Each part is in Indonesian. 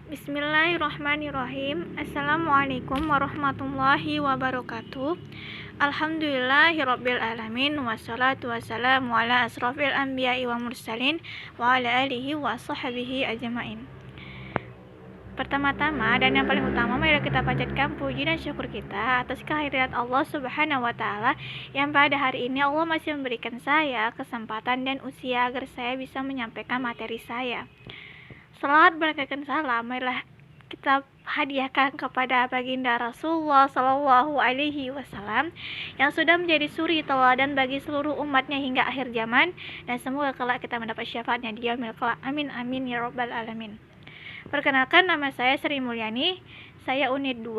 Bismillahirrahmanirrahim. Assalamualaikum warahmatullahi wabarakatuh. Alhamdulillahirabbil alamin wassalatu wassalamu ala asrofil anbiya'i wa mursalin wa ala alihi wa sahbihi ajmain. Pertama-tama dan yang paling utama, mari kita panjatkan puji dan syukur kita atas kehadirat Allah Subhanahu wa taala yang pada hari ini Allah masih memberikan saya kesempatan dan usia agar saya bisa menyampaikan materi saya. Salawat berkatkan salam marilah kita hadiahkan kepada baginda Rasulullah Shallallahu Alaihi Wasallam yang sudah menjadi suri teladan bagi seluruh umatnya hingga akhir zaman, dan semoga kelak kita mendapat syafaatnya di yaumil kelak. Amin amin ya rabbal alamin. Perkenalkan, nama saya Sri Mulyani, saya unit 2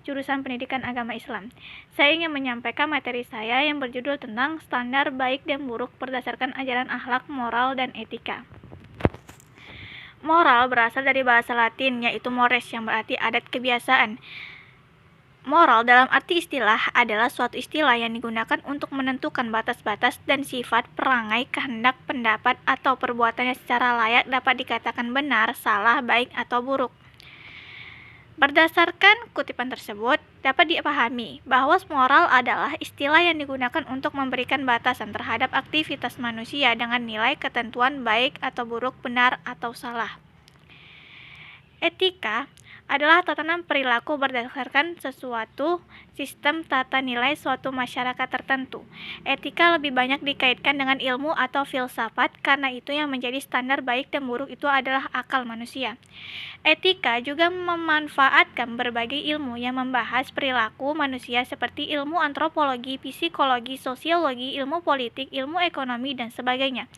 jurusan Pendidikan Agama Islam. Saya ingin menyampaikan materi saya yang berjudul tentang standar baik dan buruk berdasarkan ajaran akhlak, moral, dan etika. Moral berasal dari bahasa Latin, yaitu mores, yang berarti adat kebiasaan. Moral dalam arti istilah adalah suatu istilah yang digunakan untuk menentukan batas-batas dan sifat, perangai, kehendak, pendapat, atau perbuatannya secara layak dapat dikatakan benar, salah, baik, atau buruk. Berdasarkan kutipan tersebut, dapat dipahami bahwa moral adalah istilah yang digunakan untuk memberikan batasan terhadap aktivitas manusia dengan nilai ketentuan baik atau buruk, benar atau salah. Etika adalah tatanan perilaku berdasarkan sesuatu sistem tata nilai suatu masyarakat tertentu. Etika lebih banyak dikaitkan dengan ilmu atau filsafat, karena itu yang menjadi standar baik dan buruk itu adalah akal manusia. Etika juga memanfaatkan berbagai ilmu yang membahas perilaku manusia seperti ilmu antropologi, psikologi, sosiologi, ilmu politik, ilmu ekonomi, dan sebagainya.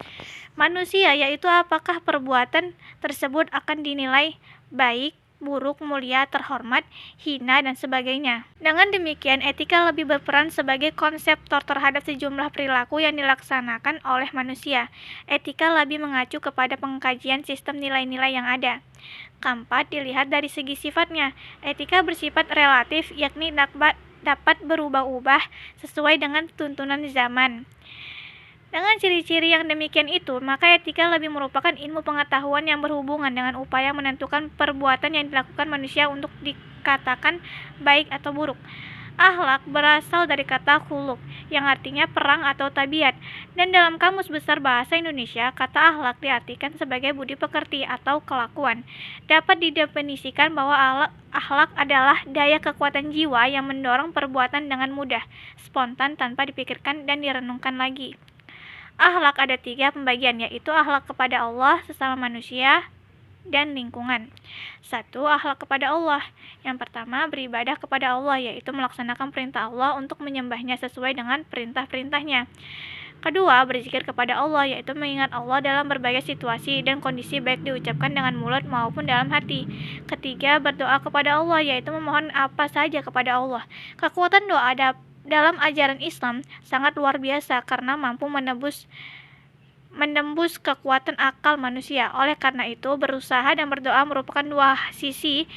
Manusia, yaitu apakah perbuatan tersebut akan dinilai baik, buruk, mulia, terhormat, hina, dan sebagainya. Dengan demikian, etika lebih berperan sebagai konseptor terhadap sejumlah perilaku yang dilaksanakan oleh manusia. Etika lebih mengacu kepada pengkajian sistem nilai-nilai yang ada. Keempat, dilihat dari segi sifatnya. Etika bersifat relatif, yakni dapat berubah-ubah sesuai dengan tuntunan zaman. Dengan ciri-ciri yang demikian itu, maka etika lebih merupakan ilmu pengetahuan yang berhubungan dengan upaya menentukan perbuatan yang dilakukan manusia untuk dikatakan baik atau buruk. Akhlak berasal dari kata khuluq, yang artinya perang atau tabiat, dan dalam Kamus Besar Bahasa Indonesia, kata akhlak diartikan sebagai budi pekerti atau kelakuan. Dapat didefinisikan bahwa akhlak adalah daya kekuatan jiwa yang mendorong perbuatan dengan mudah, spontan, tanpa dipikirkan dan direnungkan lagi. Akhlak ada 3 pembagian, yaitu akhlak kepada Allah, sesama manusia, dan lingkungan. 1. Akhlak kepada Allah. Yang pertama, beribadah kepada Allah, yaitu melaksanakan perintah Allah untuk menyembahnya sesuai dengan perintah-perintahnya. Kedua, berzikir kepada Allah, yaitu mengingat Allah dalam berbagai situasi dan kondisi, baik diucapkan dengan mulut maupun dalam hati. Ketiga, berdoa kepada Allah, yaitu memohon apa saja kepada Allah. Kekuatan doa dalam ajaran Islam sangat luar biasa karena mampu menembus kekuatan akal manusia. Oleh karena itu, berusaha dan berdoa merupakan 2 sisi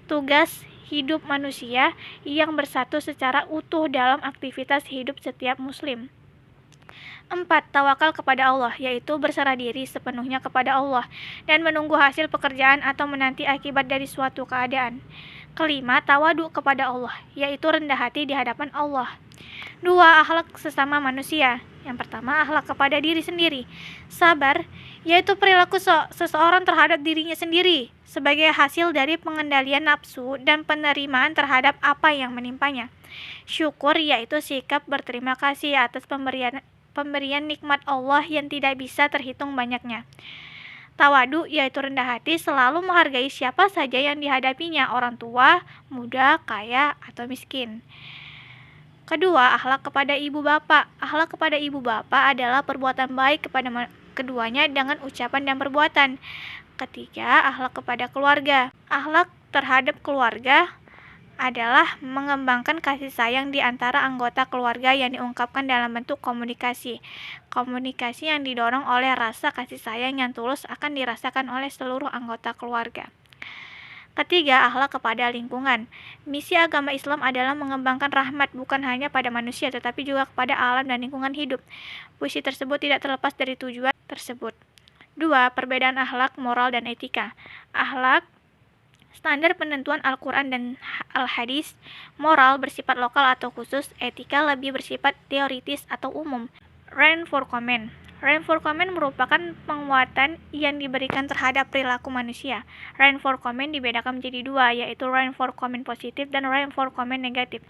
tugas hidup manusia yang bersatu secara utuh dalam aktivitas hidup setiap muslim. 4. Tawakal kepada Allah, yaitu berserah diri sepenuhnya kepada Allah dan menunggu hasil pekerjaan atau menanti akibat dari suatu keadaan. Kelima, tawadu kepada Allah, yaitu rendah hati di hadapan Allah. 2. Akhlak sesama manusia. Yang pertama, akhlak kepada diri sendiri. Sabar, yaitu perilaku seseorang terhadap dirinya sendiri sebagai hasil dari pengendalian nafsu dan penerimaan terhadap apa yang menimpanya. Syukur, yaitu sikap berterima kasih atas pemberian nikmat Allah yang tidak bisa terhitung banyaknya. Tawadu, yaitu rendah hati, selalu menghargai siapa saja yang dihadapinya, orang tua, muda, kaya, atau miskin. Kedua, akhlak kepada ibu bapak. Akhlak kepada ibu bapak adalah perbuatan baik kepada keduanya dengan ucapan dan perbuatan. Ketiga, akhlak kepada keluarga. Akhlak terhadap keluarga adalah mengembangkan kasih sayang di antara anggota keluarga yang diungkapkan dalam bentuk komunikasi. Komunikasi yang didorong oleh rasa kasih sayang yang tulus akan dirasakan oleh seluruh anggota keluarga. Ketiga, akhlak kepada lingkungan. Misi agama Islam adalah mengembangkan rahmat bukan hanya pada manusia tetapi juga kepada alam dan lingkungan hidup. Puisi tersebut tidak terlepas dari tujuan tersebut. 2. Perbedaan akhlak, moral, dan etika. Akhlak Standar penentuan Al-Quran dan Al-Hadis, moral bersifat lokal atau khusus, etika lebih bersifat teoritis atau umum. Reign for comment. Reign for comment merupakan penguatan yang diberikan terhadap perilaku manusia. Reign for comment dibedakan menjadi dua, yaitu reign for comment positif dan reign for comment negatif.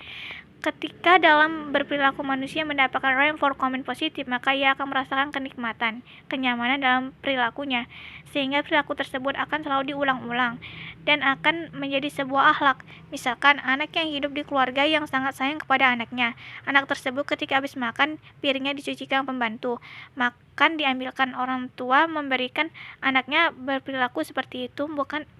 Ketika dalam berperilaku manusia mendapatkan reign for comment positif, maka ia akan merasakan kenikmatan, kenyamanan dalam perilakunya, sehingga perilaku tersebut akan selalu diulang-ulang dan akan menjadi sebuah akhlak. Misalkan anak yang hidup di keluarga yang sangat sayang kepada anaknya. Anak tersebut ketika habis makan, piringnya dicucikan pembantu. Makan diambilkan orang tua, memberikan anaknya berperilaku seperti itu,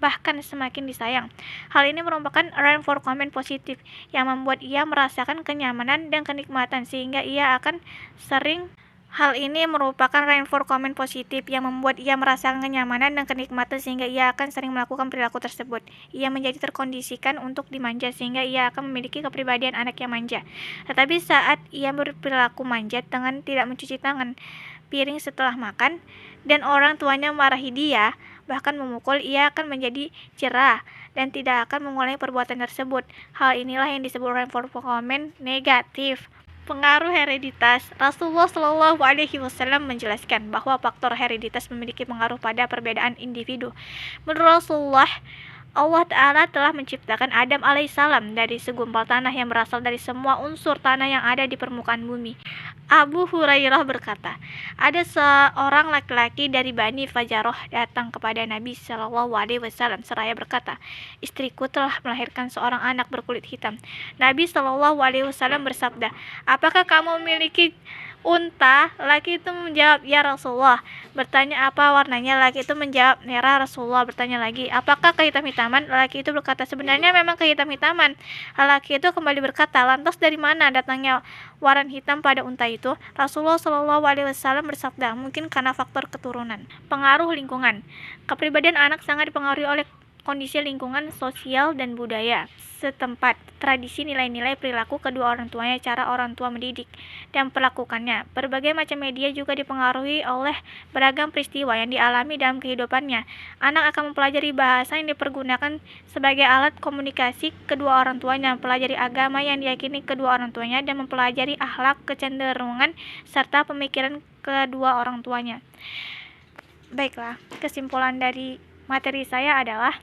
bahkan semakin disayang. Hal ini merupakan reign for comment positif yang membuat ia merasakan kenyamanan dan kenikmatan sehingga ia akan sering Hal ini merupakan reign for comment positif yang membuat ia merasakan kenyamanan dan kenikmatan sehingga ia akan sering melakukan perilaku tersebut. Ia menjadi terkondisikan untuk dimanja sehingga ia akan memiliki kepribadian anak yang manja. Tetapi saat ia berperilaku manja dengan tidak mencuci tangan piring setelah makan dan orang tuanya marahi dia, bahkan memukul, ia akan menjadi cerah dan tidak akan mengulangi perbuatan tersebut. Hal inilah yang disebut reign for comment negatif. Pengaruh hereditas. Rasulullah Shallallahu Alaihi Wasallam menjelaskan bahwa faktor hereditas memiliki pengaruh pada perbedaan individu. Menurut Rasulullah, Allah Ta'ala telah menciptakan Adam alaihissalam dari segumpal tanah yang berasal dari semua unsur tanah yang ada di permukaan bumi. Abu Hurairah berkata, ada seorang laki-laki dari Bani Fajaroh datang kepada Nabi Shallallahu Alaihi Wasallam seraya berkata, istriku telah melahirkan seorang anak berkulit hitam. Nabi Shallallahu Alaihi Wasallam bersabda, apakah kamu memiliki unta? Laki itu menjawab, ya Rasulullah. Bertanya apa warnanya? Laki itu menjawab, merah. Rasulullah bertanya lagi, apakah kehitam-hitaman? Laki itu berkata, sebenarnya memang kehitam-hitaman. Laki itu kembali berkata, lantas dari mana datangnya warna hitam pada unta itu? Rasulullah Shallallahu Alaihi Wasallam bersabda, mungkin karena faktor keturunan. Pengaruh lingkungan. Kepribadian anak sangat dipengaruhi oleh kondisi lingkungan, sosial, dan budaya setempat, tradisi, nilai-nilai, perilaku kedua orang tuanya, cara orang tua mendidik dan melakukannya. Berbagai macam media juga dipengaruhi oleh beragam peristiwa yang dialami dalam kehidupannya. Anak akan mempelajari bahasa yang dipergunakan sebagai alat komunikasi kedua orang tuanya, mempelajari agama yang diyakini kedua orang tuanya, dan mempelajari akhlak, kecenderungan, serta pemikiran kedua orang tuanya. Baiklah, kesimpulan dari materi saya adalah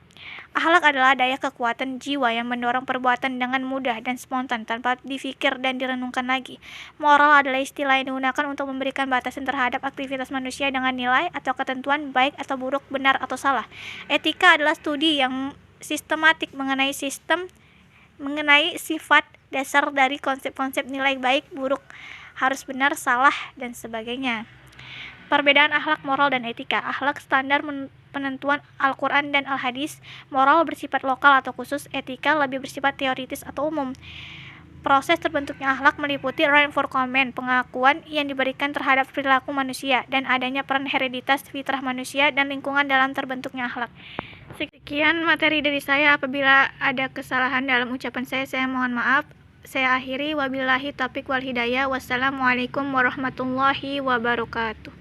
akhlak adalah daya kekuatan jiwa yang mendorong perbuatan dengan mudah dan spontan tanpa dipikir dan direnungkan lagi. Moral adalah istilah yang digunakan untuk memberikan batasan terhadap aktivitas manusia dengan nilai atau ketentuan baik atau buruk, benar atau salah. Etika adalah studi yang sistematik mengenai sifat dasar dari konsep-konsep nilai baik, buruk, harus, benar, salah, dan sebagainya. Perbedaan akhlak, moral, dan etika. Akhlak standar penentuan Al-Quran dan Al-Hadis, moral bersifat lokal atau khusus, etika lebih bersifat teoritis atau umum. Proses terbentuknya akhlak meliputi reign for comment, pengakuan yang diberikan terhadap perilaku manusia, dan adanya peran hereditas, fitrah manusia, dan lingkungan dalam terbentuknya akhlak. Sekian materi dari saya. Apabila ada kesalahan dalam ucapan saya mohon maaf. Saya akhiri, wabillahi taufiq wal hidayah. Wassalamualaikum warahmatullahi wabarakatuh.